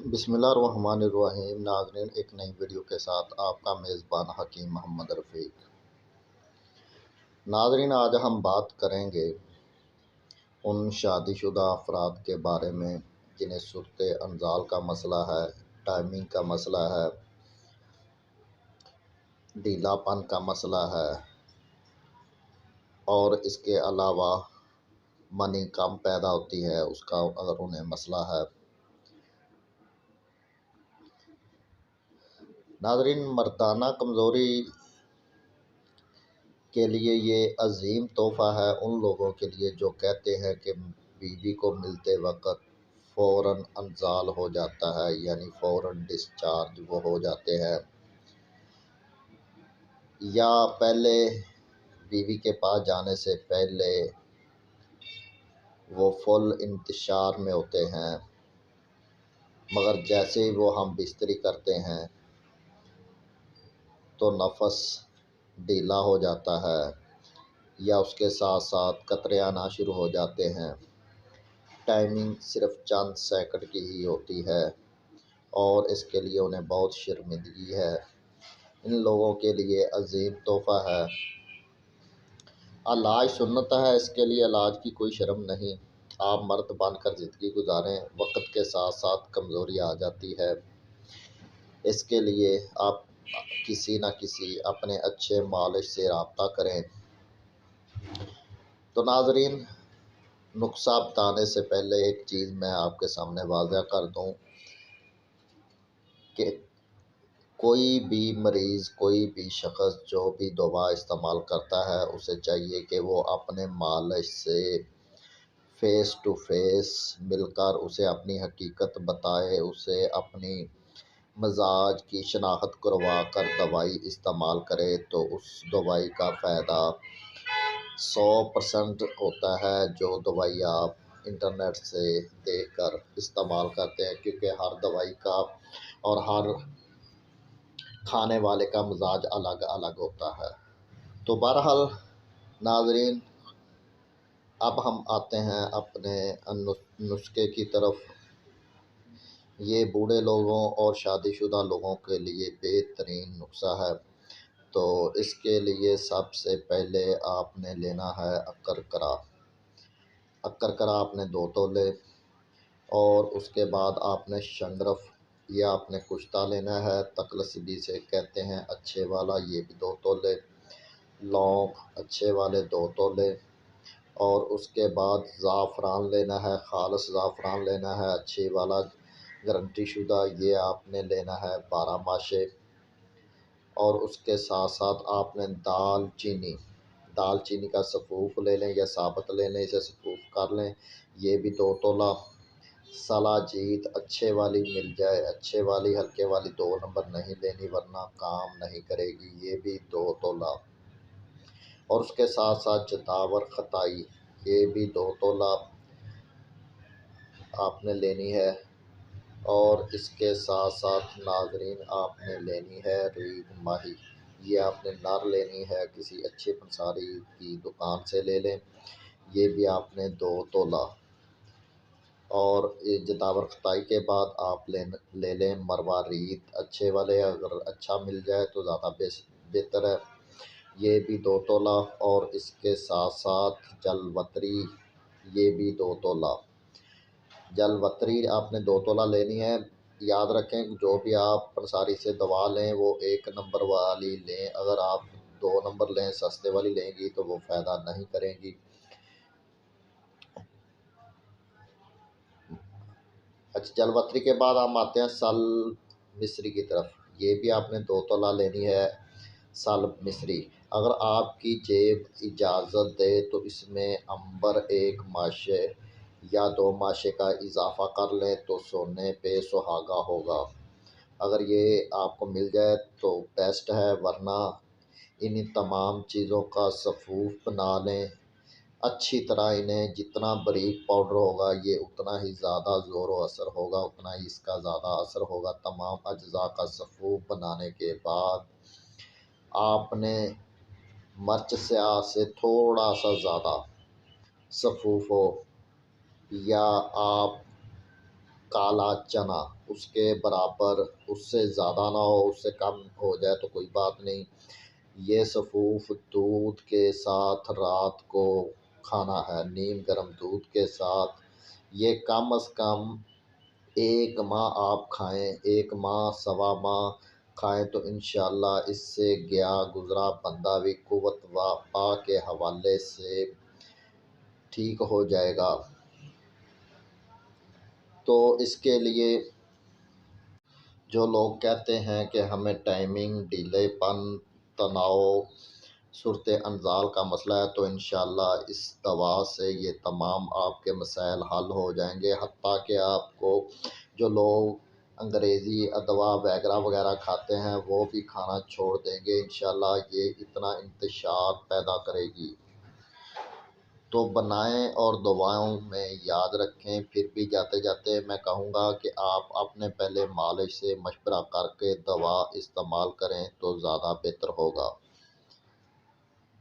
بسم اللہ الرحمن الرحیم۔ ناظرین، ایک نئی ویڈیو کے ساتھ آپ کا میزبان حکیم محمد رفیق۔ ناظرین، آج ہم بات کریں گے ان شادی شدہ افراد کے بارے میں جنہیں صورت انزال کا مسئلہ ہے، ٹائمنگ کا مسئلہ ہے، ڈھیلا پن کا مسئلہ ہے اور اس کے علاوہ منی کم پیدا ہوتی ہے اس کا اگر انہیں مسئلہ ہے۔ ناظرین، مردانہ کمزوری کے لیے یہ عظیم تحفہ ہے ان لوگوں کے لیے جو کہتے ہیں کہ بیوی کو ملتے وقت فوراً انزال ہو جاتا ہے، یعنی فوراً ڈسچارج وہ ہو جاتے ہیں، یا پہلے بیوی کے پاس جانے سے پہلے وہ فل انتشار میں ہوتے ہیں، مگر جیسے ہی وہ ہم بستری کرتے ہیں تو نفس ڈھیلا ہو جاتا ہے یا اس کے ساتھ ساتھ قطرے آنا شروع ہو جاتے ہیں۔ ٹائمنگ صرف چند سیکنڈ کی ہی ہوتی ہے اور اس کے لیے انہیں بہت شرمندگی ہے۔ ان لوگوں کے لیے عظیم تحفہ ہے۔ علاج سنت ہے، اس کے لیے علاج کی کوئی شرم نہیں۔ آپ مرد بن کر زندگی گزاریں، وقت کے ساتھ ساتھ کمزوری آ جاتی ہے، اس کے لیے آپ کسی نہ کسی اپنے اچھے مالش سے رابطہ کریں۔ تو ناظرین، نسخہ بتانے سے پہلے ایک چیز میں آپ کے سامنے واضح کر دوں کہ کوئی بھی مریض، کوئی بھی شخص جو بھی دوا استعمال کرتا ہے اسے چاہیے کہ وہ اپنے مالش سے فیس ٹو فیس مل کر اسے اپنی حقیقت بتائے، اسے اپنی مزاج کی شناخت کروا کر دوائی استعمال کرے تو اس دوائی کا فائدہ 100% ہوتا ہے جو دوائی آپ انٹرنیٹ سے دیکھ کر استعمال کرتے ہیں، کیونکہ ہر دوائی کا اور ہر کھانے والے کا مزاج الگ الگ ہوتا ہے۔ تو بہرحال ناظرین، اب ہم آتے ہیں اپنے نسخے کی طرف۔ یہ بوڑھے لوگوں اور شادی شدہ لوگوں کے لیے بہترین نسخہ ہے۔ تو اس کے لیے سب سے پہلے آپ نے لینا ہے اکرکرا۔ اکرکرا آپ نے 2 تولے، اور اس کے بعد آپ نے شنگرف یا آپ نے کشتہ لینا ہے، تکلسبی سے کہتے ہیں اچھے والا، یہ بھی 2 تولے، لونگ اچھے والے 2 تولے، اور اس کے بعد زعفران لینا ہے، خالص زعفران لینا ہے اچھی والا گارنٹی شدہ، یہ آپ نے لینا ہے 12 ماشے، اور اس کے ساتھ ساتھ آپ نے دال چینی کا سفوف لے لیں یا ثابت لے لیں، اسے سفوف کر لیں، یہ بھی 2 تولہ، سلا جیت اچھے والی مل جائے، اچھے والی، ہلکے والی 2 نمبر نہیں لینی ورنہ کام نہیں کرے گی، یہ بھی 2 تولہ، اور اس کے ساتھ ساتھ جداور خطائی، یہ بھی 2 تولہ آپ نے لینی ہے، اور اس کے ساتھ ساتھ ناظرین آپ نے لینی ہے ریگ ماہی، یہ آپ نے نر لینی ہے، کسی اچھے پنساری کی دکان سے لے لیں، یہ بھی آپ نے 2 تولہ، اور جداور خطائی کے بعد آپ لے لیں مروارید اچھے والے، اگر اچھا مل جائے تو زیادہ بہتر ہے، یہ بھی 2 تولہ، اور اس کے ساتھ ساتھ جلوتری، یہ بھی 2 تولہ، جلوتری آپ نے 2 تولہ لینی ہے۔ یاد رکھیں جو بھی آپ پنساری سے دوا لیں وہ 1 نمبر والی لیں، اگر آپ 2 نمبر لیں سستے والی لیں گی تو وہ فائدہ نہیں کریں گی۔ اچھا، جلوتری کے بعد ہم آتے ہیں سل مصری کی طرف، یہ بھی آپ نے 2 تولہ لینی ہے سل مصری، اگر آپ کی جیب اجازت دے تو اس میں عنبر 1 ماشے یا 2 ماشے کا اضافہ کر لیں تو سونے پہ سہاگا ہوگا، اگر یہ آپ کو مل جائے تو بیسٹ ہے، ورنہ انہی تمام چیزوں کا سفوف بنا لیں اچھی طرح، انہیں جتنا باریک پاؤڈر ہوگا یہ اتنا ہی زیادہ زور و اثر ہوگا، اتنا ہی اس کا زیادہ اثر ہوگا۔ تمام اجزاء کا سفوف بنانے کے بعد آپ نے مرچ سیاہ سے تھوڑا سا زیادہ سفوف ہو، یا آپ کالا چنا اس کے برابر، اس سے زیادہ نہ ہو، اس سے کم ہو جائے تو کوئی بات نہیں۔ یہ صفوف دودھ کے ساتھ رات کو کھانا ہے، نیم گرم دودھ کے ساتھ۔ یہ کم از کم 1 ماہ آپ کھائیں، 1 ماہ 1.25 ماہ کھائیں تو انشاءاللہ اس سے گیا گزرا بندہ بھی قوت وفا کے حوالے سے ٹھیک ہو جائے گا۔ تو اس کے لیے جو لوگ کہتے ہیں کہ ہمیں ٹائمنگ، ڈیلے پن، تناؤ، صورت انزال کا مسئلہ ہے، تو انشاءاللہ اس دوا سے یہ تمام آپ کے مسائل حل ہو جائیں گے۔ حتیٰ کہ آپ کو جو لوگ انگریزی دوا وغیرہ کھاتے ہیں وہ بھی کھانا چھوڑ دیں گے انشاءاللہ، یہ اتنا انتشار پیدا کرے گی۔ تو بنائیں اور دواؤں میں یاد رکھیں۔ پھر بھی جاتے جاتے میں کہوں گا کہ آپ اپنے پہلے مالج سے مشورہ کر کے دوا استعمال کریں تو زیادہ بہتر ہوگا۔